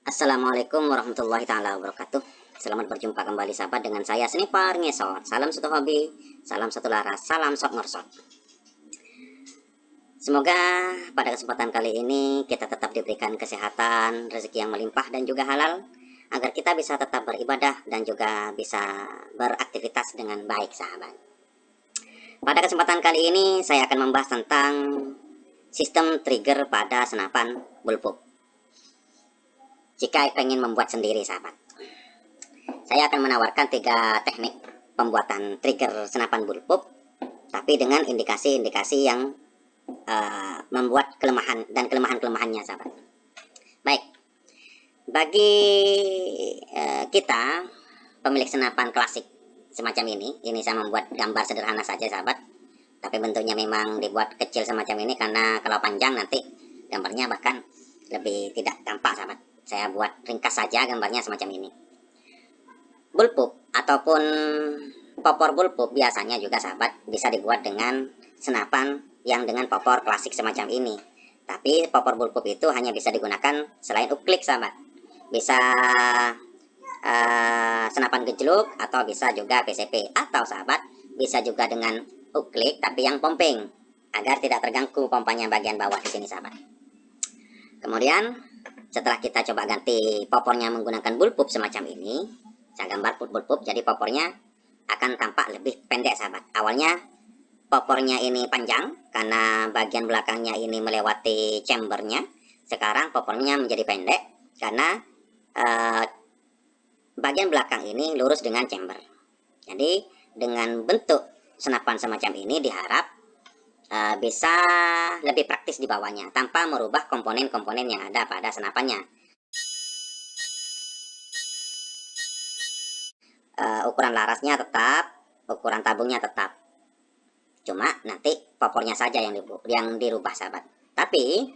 Assalamualaikum warahmatullahi taala wabarakatuh. Selamat berjumpa kembali sahabat dengan saya Sniper Ngesot. Salam satu hobi, salam satu laras, salam sok ngorsot. Semoga pada kesempatan kali ini kita tetap diberikan kesehatan, rezeki yang melimpah dan juga halal, agar kita bisa tetap beribadah dan juga bisa beraktivitas dengan baik sahabat. Pada kesempatan kali ini saya akan membahas tentang sistem trigger pada senapan bullpup. Jika ingin membuat sendiri sahabat, saya akan menawarkan 3 teknik pembuatan trigger senapan bullpup, tapi dengan indikasi-indikasi yang membuat kelemahan dan kelemahan-kelemahannya sahabat. Baik, bagi kita pemilik senapan klasik semacam ini saya membuat gambar sederhana saja sahabat, tapi bentuknya memang dibuat kecil semacam ini karena kalau panjang nanti gambarnya bahkan lebih tidak tampak sahabat. Saya buat ringkas saja gambarnya semacam ini. Bullpup ataupun popor bullpup biasanya juga sahabat bisa dibuat dengan senapan yang dengan popor klasik semacam ini. Tapi popor bullpup itu hanya bisa digunakan selain uklik sahabat. Bisa senapan gejluk atau bisa juga PCP, atau sahabat bisa juga dengan uklik tapi yang pomping agar tidak terganggu pompanya bagian bawah di sini sahabat. Kemudian setelah kita coba ganti popornya menggunakan bullpup semacam ini, saya gambar bullpup jadi popornya akan tampak lebih pendek sahabat. Awalnya popornya ini panjang karena bagian belakangnya ini melewati chambernya. Sekarang popornya menjadi pendek karena bagian belakang ini lurus dengan chamber. Jadi dengan bentuk senapan semacam ini diharap bisa lebih praktis di bawahnya tanpa merubah komponen-komponen yang ada pada senapannya. Ukuran larasnya tetap, ukuran tabungnya tetap, cuma nanti popornya saja yang dirubah sahabat. Tapi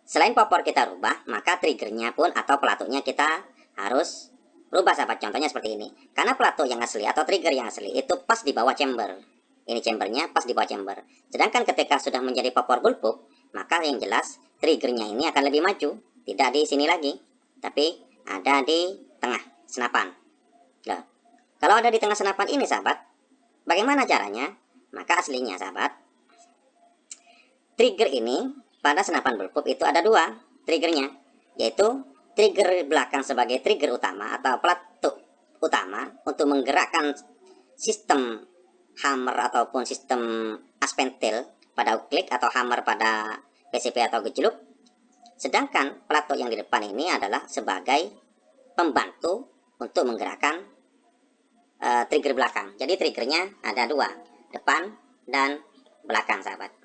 selain popor kita rubah, maka triggernya pun atau pelatuknya kita harus rubah sahabat. Contohnya seperti ini, karena pelatuk yang asli atau trigger yang asli itu pas di bawah chamber. Ini chambernya pas di bawah chamber. Sedangkan ketika sudah menjadi popor bullpup, maka yang jelas triggernya ini akan lebih maju. Tidak di sini lagi, tapi ada di tengah senapan. Loh, kalau ada di tengah senapan ini sahabat, bagaimana caranya? Maka aslinya sahabat, trigger ini pada senapan bullpup itu ada 2 triggernya, yaitu trigger belakang sebagai trigger utama atau pelatuk utama untuk menggerakkan sistem hammer ataupun sistem aspentil pada uklik atau hammer pada PCP atau gejluk. Sedangkan pelatuk yang di depan ini adalah sebagai pembantu untuk menggerakkan trigger belakang. Jadi triggernya ada 2, depan dan belakang sahabat.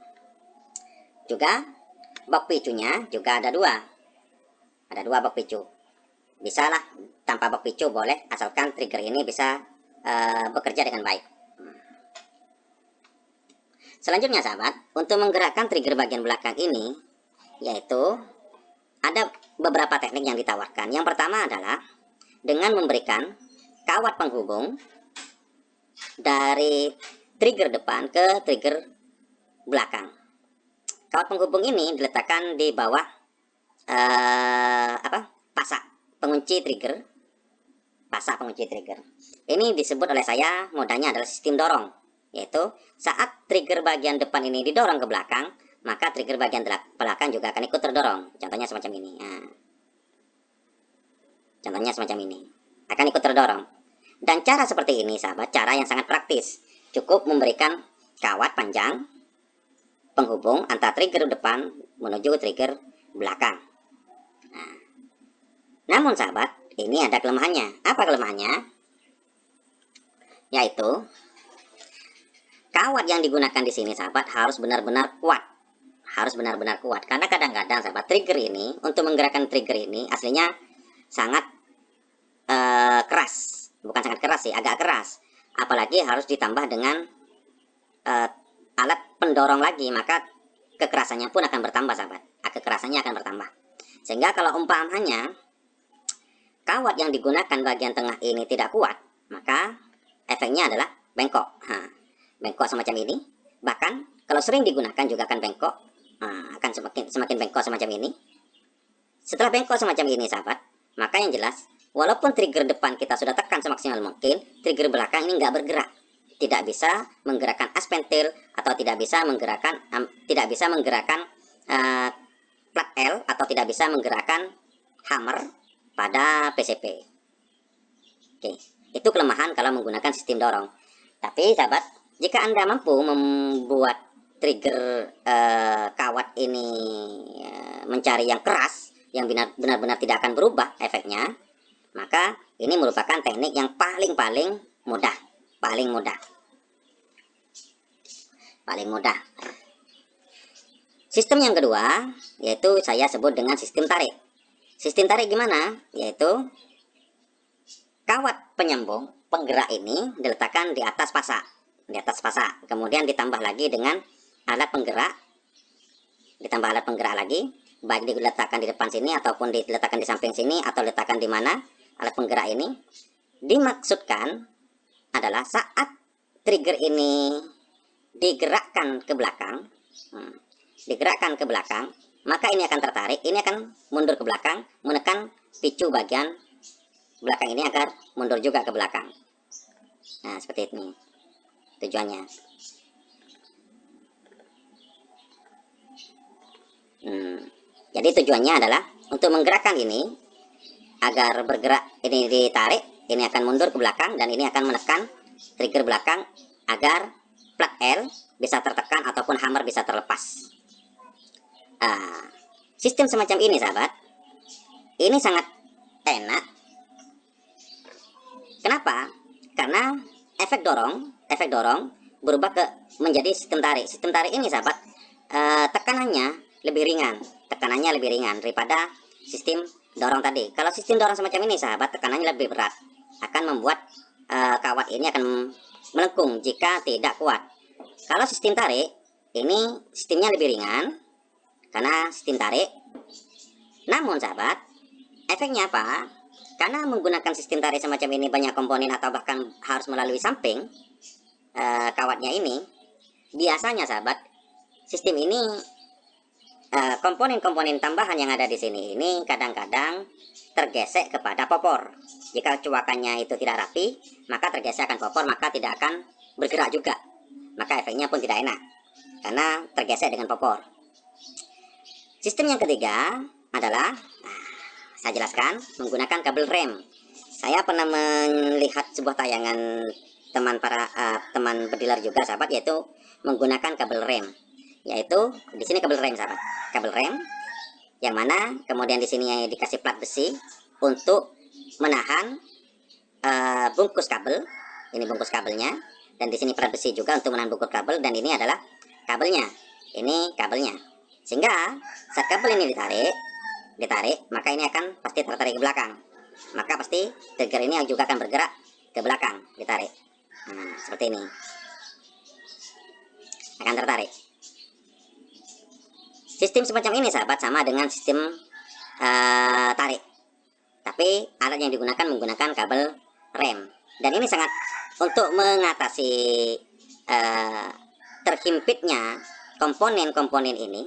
Juga box picunya juga ada 2 box picu. Bisa lah tanpa box picu boleh, asalkan trigger ini bisa bekerja dengan baik. Selanjutnya sahabat, untuk menggerakkan trigger bagian belakang ini, yaitu ada beberapa teknik yang ditawarkan. Yang pertama adalah dengan memberikan kawat penghubung dari trigger depan ke trigger belakang. Kawat penghubung ini diletakkan di bawah pasak pengunci trigger. Pasak pengunci trigger. Ini disebut oleh saya modanya adalah sistem dorong, yaitu saat trigger bagian depan ini didorong ke belakang, maka trigger bagian belakang juga akan ikut terdorong. Contohnya semacam ini. Nah, contohnya semacam ini, akan ikut terdorong. Dan cara seperti ini sahabat, cara yang sangat praktis. Cukup memberikan kawat panjang penghubung antara trigger depan menuju trigger belakang. Nah, namun sahabat, ini ada kelemahannya. Apa kelemahannya? Yaitu kawat yang digunakan di sini sahabat harus benar-benar kuat. Harus benar-benar kuat. Karena kadang-kadang sahabat, trigger ini, untuk menggerakkan trigger ini aslinya sangat keras. Bukan sangat keras sih, agak keras. Apalagi harus ditambah dengan alat pendorong lagi, maka kekerasannya pun akan bertambah sahabat. Kekerasannya akan bertambah. Sehingga kalau umpamanya kawat yang digunakan bagian tengah ini tidak kuat, maka efeknya adalah bengkok. Bengkok semacam ini. Bahkan kalau sering digunakan juga akan bengkok. Akan semakin bengkok semacam ini. Setelah bengkok semacam ini sahabat, maka yang jelas walaupun trigger depan kita sudah tekan semaksimal mungkin, trigger belakang ini nggak bergerak, tidak bisa menggerakkan aspentil atau tidak bisa menggerakkan plat L atau tidak bisa menggerakkan hammer pada PCP. Oke, itu kelemahan kalau menggunakan sistem dorong. Tapi sahabat, jika Anda mampu membuat trigger kawat ini mencari yang keras, yang benar-benar tidak akan berubah efeknya, maka ini merupakan teknik yang paling mudah. Sistem yang kedua yaitu saya sebut dengan sistem tarik. Sistem tarik gimana? Yaitu kawat penyambung penggerak ini diletakkan di atas pasak, kemudian ditambah lagi dengan alat penggerak, lagi, baik diletakkan di depan sini ataupun diletakkan di samping sini atau diletakkan di mana alat penggerak ini. Dimaksudkan adalah saat trigger ini digerakkan ke belakang, maka ini akan tertarik, ini akan mundur ke belakang, menekan picu bagian belakang ini agar mundur juga ke belakang. Nah, seperti ini tujuannya. Jadi tujuannya adalah untuk menggerakkan ini agar bergerak, ini ditarik, ini akan mundur ke belakang dan ini akan menekan trigger belakang agar plat L bisa tertekan ataupun hammer bisa terlepas. Sistem semacam ini sahabat, ini sangat enak. Kenapa? Karena efek dorong berubah menjadi sistem tarik. Sistem tarik ini sahabat, tekanannya lebih ringan daripada sistem dorong tadi. Kalau sistem dorong semacam ini sahabat, tekanannya lebih berat, akan membuat kawat ini akan melengkung jika tidak kuat. Kalau sistem tarik ini sistemnya lebih ringan karena sistem tarik. Namun sahabat, efeknya apa? Karena menggunakan sistem tarik semacam ini banyak komponen atau bahkan harus melalui samping kawatnya ini, biasanya sahabat, sistem ini komponen-komponen tambahan yang ada di sini ini kadang-kadang tergesek kepada popor. Jika cuakannya itu tidak rapi, maka tergesek akan popor, maka tidak akan bergerak juga. Maka efeknya pun tidak enak karena tergesek dengan popor. Sistem yang ketiga adalah, saya jelaskan, menggunakan kabel rem. Saya pernah melihat sebuah tayangan teman bediler juga sahabat, yaitu menggunakan kabel rem. Yaitu di sini kabel rem sahabat, kabel rem yang mana kemudian di sini dikasih plat besi untuk menahan bungkus kabel. Ini bungkus kabelnya, dan di sini plat besi juga untuk menahan bungkus kabel, dan ini adalah kabelnya. Ini kabelnya. Sehingga saat kabel ini ditarik, maka ini akan pasti tertarik ke belakang. Maka pasti trigger ini juga akan bergerak ke belakang, ditarik. Nah, seperti ini. Akan tertarik. Sistem semacam ini sahabat sama dengan sistem tarik, tapi alat yang digunakan menggunakan kabel rem. Dan ini sangat untuk mengatasi terhimpitnya komponen-komponen ini,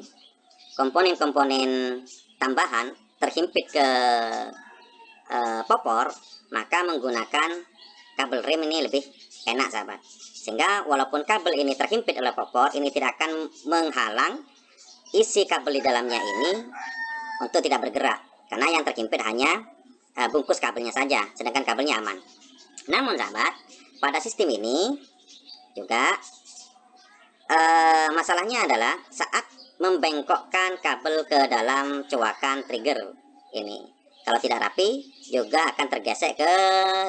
komponen-komponen tambahan terhimpit ke popor, maka menggunakan kabel rem ini lebih enak sahabat. Sehingga walaupun kabel ini terhimpit oleh popor, ini tidak akan menghalang isi kabel di dalamnya ini untuk tidak bergerak, karena yang terhimpit hanya bungkus kabelnya saja, sedangkan kabelnya aman. Namun sahabat, pada sistem ini juga masalahnya adalah saat membengkokkan kabel ke dalam coakan trigger ini, kalau tidak rapi juga akan tergesek ke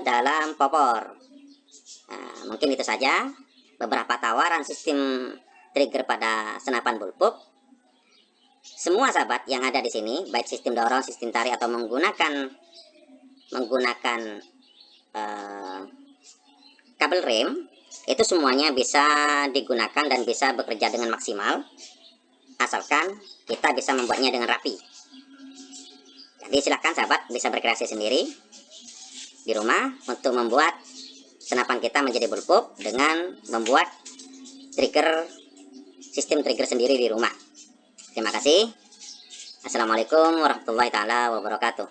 dalam popor. Mungkin itu saja beberapa tawaran sistem trigger pada senapan bullpup. Semua sahabat yang ada di sini, baik sistem dorong, sistem tarik, atau menggunakan kabel rem, itu semuanya bisa digunakan dan bisa bekerja dengan maksimal, asalkan kita bisa membuatnya dengan rapi. Jadi silakan sahabat bisa berkreasi sendiri di rumah untuk membuat senapan kita menjadi bullpup dengan membuat sistem trigger sendiri di rumah. Terima kasih. Assalamualaikum warahmatullahi taala wabarakatuh.